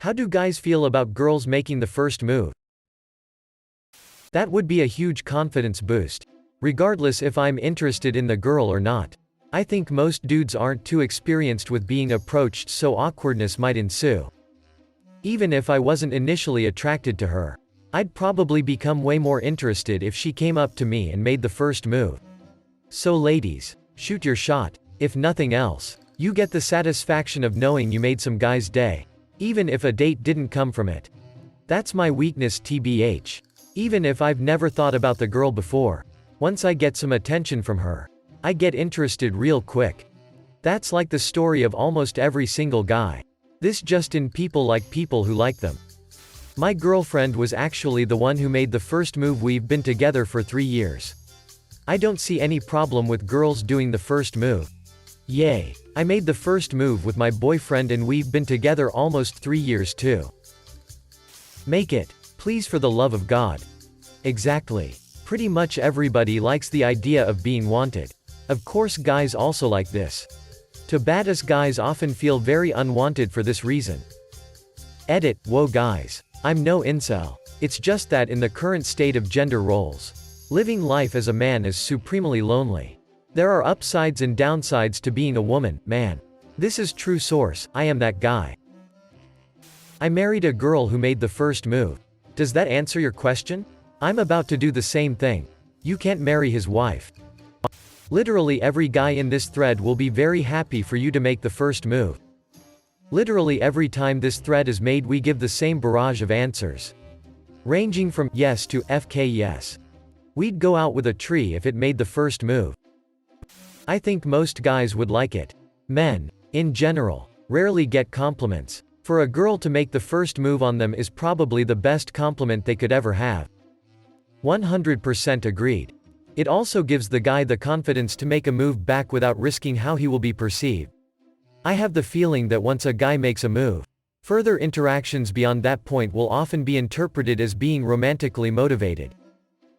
How do guys feel about girls making the first move? That would be a huge confidence boost. Regardless if I'm interested in the girl or not. I think most dudes aren't too experienced with being approached, so awkwardness might ensue. Even if I wasn't initially attracted to her, I'd probably become way more interested if she came up to me and made the first move. So ladies, shoot your shot. If nothing else, you get the satisfaction of knowing you made some guy's day, even if a date didn't come from it. That's my weakness, TBH. Even if I've never thought about the girl before, once I get some attention from her, I get interested real quick. That's like the story of almost every single guy. This just in, people like people who like them. My girlfriend was actually the one who made the first move. We've been together for 3 years. I don't see any problem with girls doing the first move. Yay. I made the first move with my boyfriend and we've been together almost 3 years too. Make it, please, for the love of God. Exactly. Pretty much everybody likes the idea of being wanted. Of course guys also like this. Too bad us guys often feel very unwanted for this reason. Edit, whoa guys. I'm no incel. It's just that in the current state of gender roles, living life as a man is supremely lonely. There are upsides and downsides to being a woman, man. This is true source, I am that guy. I married a girl who made the first move. Does that answer your question? I'm about to do the same thing. You can't marry his wife. Literally every guy in this thread will be very happy for you to make the first move. Literally every time this thread is made we give the same barrage of answers. Ranging from yes to FK yes. We'd go out with a tree if it made the first move. I think most guys would like it. Men, in general, rarely get compliments. For a girl to make the first move on them is probably the best compliment they could ever have. 100% agreed. It also gives the guy the confidence to make a move back without risking how he will be perceived. I have the feeling that once a guy makes a move, further interactions beyond that point will often be interpreted as being romantically motivated.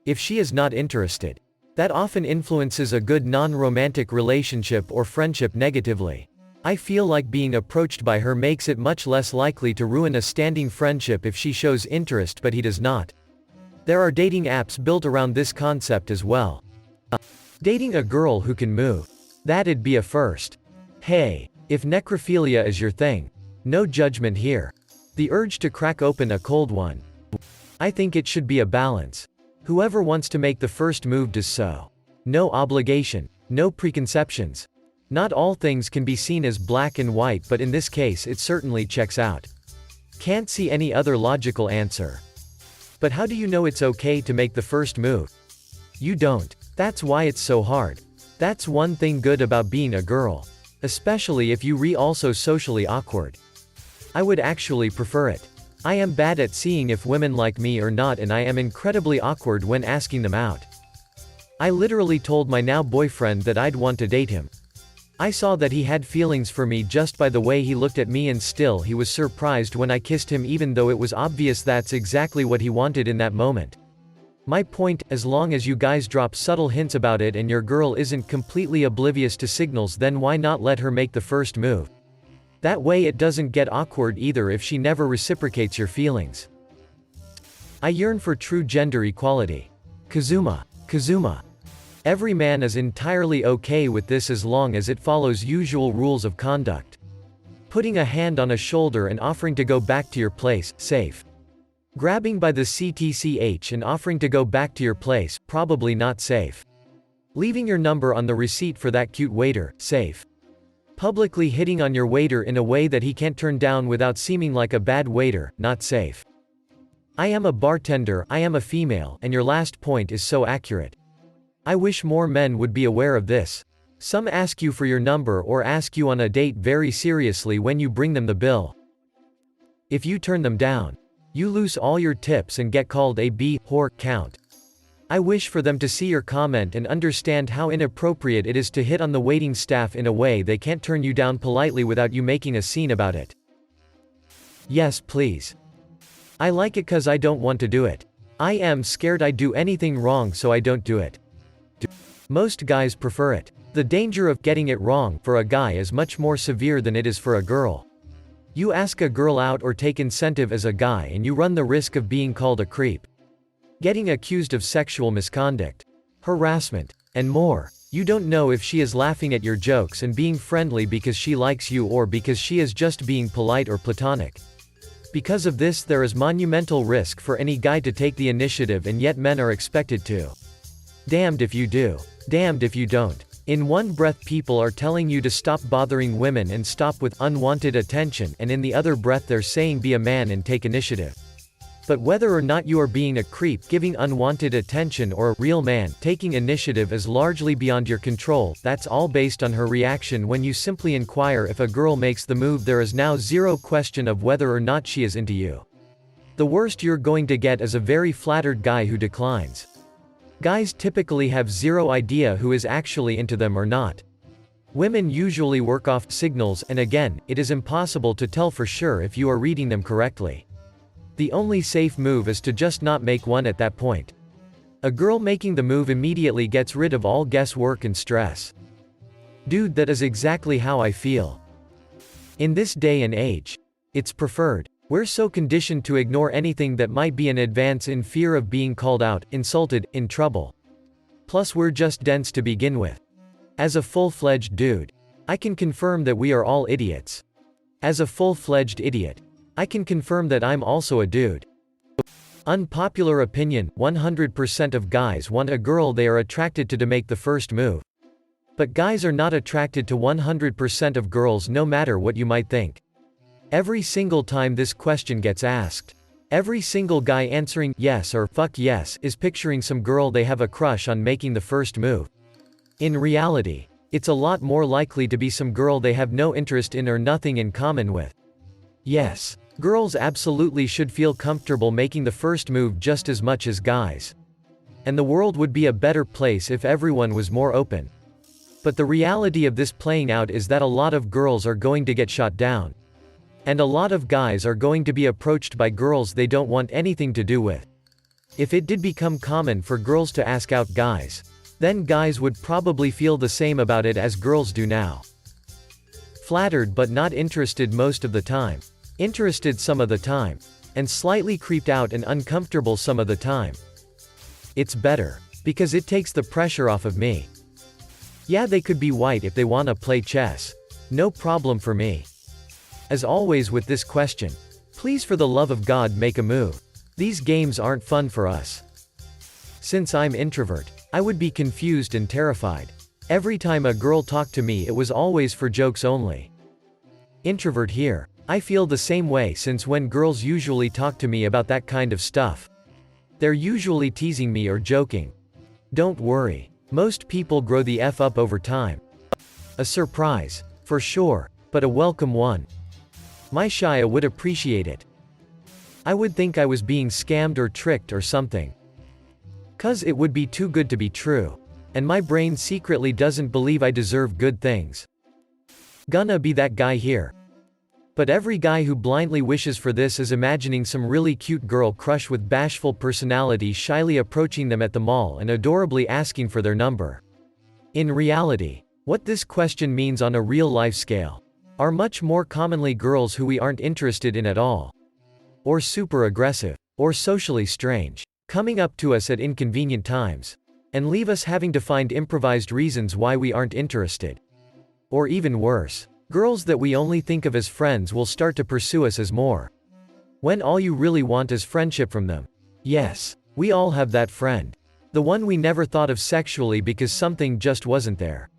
If she is not interested, that often influences a good non-romantic relationship or friendship negatively. I feel like being approached by her makes it much less likely to ruin a standing friendship if she shows interest but he does not. There are dating apps built around this concept as well. Dating a girl who can move. That'd be a first. Hey, if necrophilia is your thing, no judgment here. The urge to crack open a cold one. I think it should be a balance. Whoever wants to make the first move does so. No obligation, no preconceptions. Not all things can be seen as black and white, but in this case it certainly checks out. Can't see any other logical answer. But how do you know it's okay to make the first move? You don't. That's why it's so hard. That's one thing good about being a girl. Especially if you also socially awkward. I would actually prefer it. I am bad at seeing if women like me or not, and I am incredibly awkward when asking them out. I literally told my now boyfriend that I'd want to date him. I saw that he had feelings for me just by the way he looked at me, and still he was surprised when I kissed him, even though it was obvious that's exactly what he wanted in that moment. My point, as long as you guys drop subtle hints about it and your girl isn't completely oblivious to signals, then why not let her make the first move? That way it doesn't get awkward either if she never reciprocates your feelings. I yearn for true gender equality. Kazuma. Every man is entirely okay with this as long as it follows usual rules of conduct. Putting a hand on a shoulder and offering to go back to your place, safe. Grabbing by the CTCH and offering to go back to your place, probably not safe. Leaving your number on the receipt for that cute waiter, safe. Publicly hitting on your waiter in a way that he can't turn down without seeming like a bad waiter, not safe. I am a bartender, I am a female, and your last point is so accurate. I wish more men would be aware of this. Some ask you for your number or ask you on a date very seriously when you bring them the bill. If you turn them down, you lose all your tips and get called a whore count. I wish for them to see your comment and understand how inappropriate it is to hit on the waiting staff in a way they can't turn you down politely without you making a scene about it. Yes, please. I like it cause I don't want to do it. I am scared I'd do anything wrong, so I don't do it. Most guys prefer it. The danger of getting it wrong for a guy is much more severe than it is for a girl. You ask a girl out or take incentive as a guy and you run the risk of being called a creep, getting accused of sexual misconduct, harassment, and more. You don't know if she is laughing at your jokes and being friendly because she likes you or because she is just being polite or platonic. Because of this, there is monumental risk for any guy to take the initiative, and yet men are expected to. Damned if you do. Damned if you don't. In one breath people are telling you to stop bothering women and stop with unwanted attention, and in the other breath they're saying be a man and take initiative. But whether or not you are being a creep giving unwanted attention or a real man taking initiative is largely beyond your control. That's all based on her reaction when you simply inquire if a girl makes the move. There is now zero question of whether or not she is into you. The worst you're going to get is a very flattered guy who declines. Guys typically have zero idea who is actually into them or not. Women usually work off signals, and again, it is impossible to tell for sure if you are reading them correctly. The only safe move is to just not make one at that point. A girl making the move immediately gets rid of all guesswork and stress. Dude, that is exactly how I feel. In this day and age, it's preferred. We're so conditioned to ignore anything that might be an advance in fear of being called out, insulted, in trouble. Plus we're just dense to begin with. As a full-fledged dude, I can confirm that we are all idiots. As a full-fledged idiot, I can confirm that I'm also a dude. Unpopular opinion: 100% of guys want a girl they are attracted to make the first move. But guys are not attracted to 100% of girls, no matter what you might think. Every single time this question gets asked, every single guy answering yes or fuck yes is picturing some girl they have a crush on making the first move. In reality, it's a lot more likely to be some girl they have no interest in or nothing in common with. Yes, girls absolutely should feel comfortable making the first move just as much as guys. And the world would be a better place if everyone was more open. But the reality of this playing out is that a lot of girls are going to get shot down. And a lot of guys are going to be approached by girls they don't want anything to do with. If it did become common for girls to ask out guys, then guys would probably feel the same about it as girls do now. Flattered but not interested most of the time. Interested some of the time. And slightly creeped out and uncomfortable some of the time. It's better. Because it takes the pressure off of me. Yeah, they could be white if they wanna play chess. No problem for me. As always with this question, please for the love of God make a move. These games aren't fun for us. Since I'm introvert, I would be confused and terrified. Every time a girl talked to me it was always for jokes only. Introvert here. I feel the same way, since when girls usually talk to me about that kind of stuff, they're usually teasing me or joking. Don't worry. Most people grow the F up over time. A surprise, for sure, but a welcome one. My Shia would appreciate it. I would think I was being scammed or tricked or something. 'Cause it would be too good to be true. And my brain secretly doesn't believe I deserve good things. Gonna be that guy here. But every guy who blindly wishes for this is imagining some really cute girl crush with bashful personality shyly approaching them at the mall and adorably asking for their number. In reality, what this question means on a real-life scale are much more commonly girls who we aren't interested in at all. Or super aggressive. Or socially strange. Coming up to us at inconvenient times. And leave us having to find improvised reasons why we aren't interested. Or even worse, girls that we only think of as friends will start to pursue us as more. When all you really want is friendship from them. Yes, we all have that friend. The one we never thought of sexually because something just wasn't there.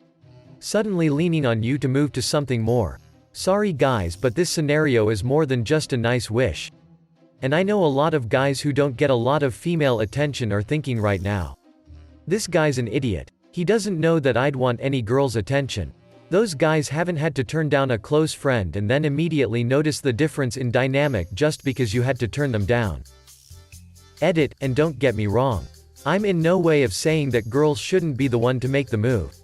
Suddenly leaning on you to move to something more. Sorry guys, but this scenario is more than just a nice wish. And I know a lot of guys who don't get a lot of female attention are thinking right now, this guy's an idiot. He doesn't know that I'd want any girl's attention. Those guys haven't had to turn down a close friend and then immediately notice the difference in dynamic just because you had to turn them down. Edit, and don't get me wrong. I'm in no way of saying that girls shouldn't be the one to make the move.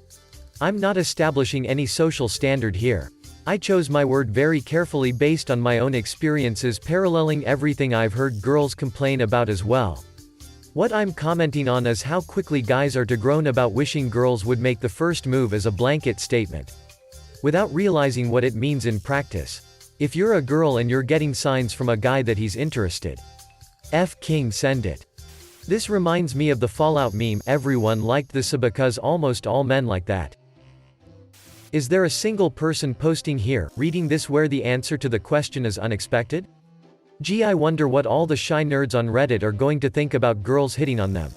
I'm not establishing any social standard here. I chose my word very carefully based on my own experiences, paralleling everything I've heard girls complain about as well. What I'm commenting on is how quickly guys are to groan about wishing girls would make the first move as a blanket statement, without realizing what it means in practice. If you're a girl and you're getting signs from a guy that he's interested. F King send it. This reminds me of the Fallout meme, everyone liked this because almost all men like that. Is there a single person posting here, reading this where the answer to the question is unexpected? Gee, I wonder what all the shy nerds on Reddit are going to think about girls hitting on them.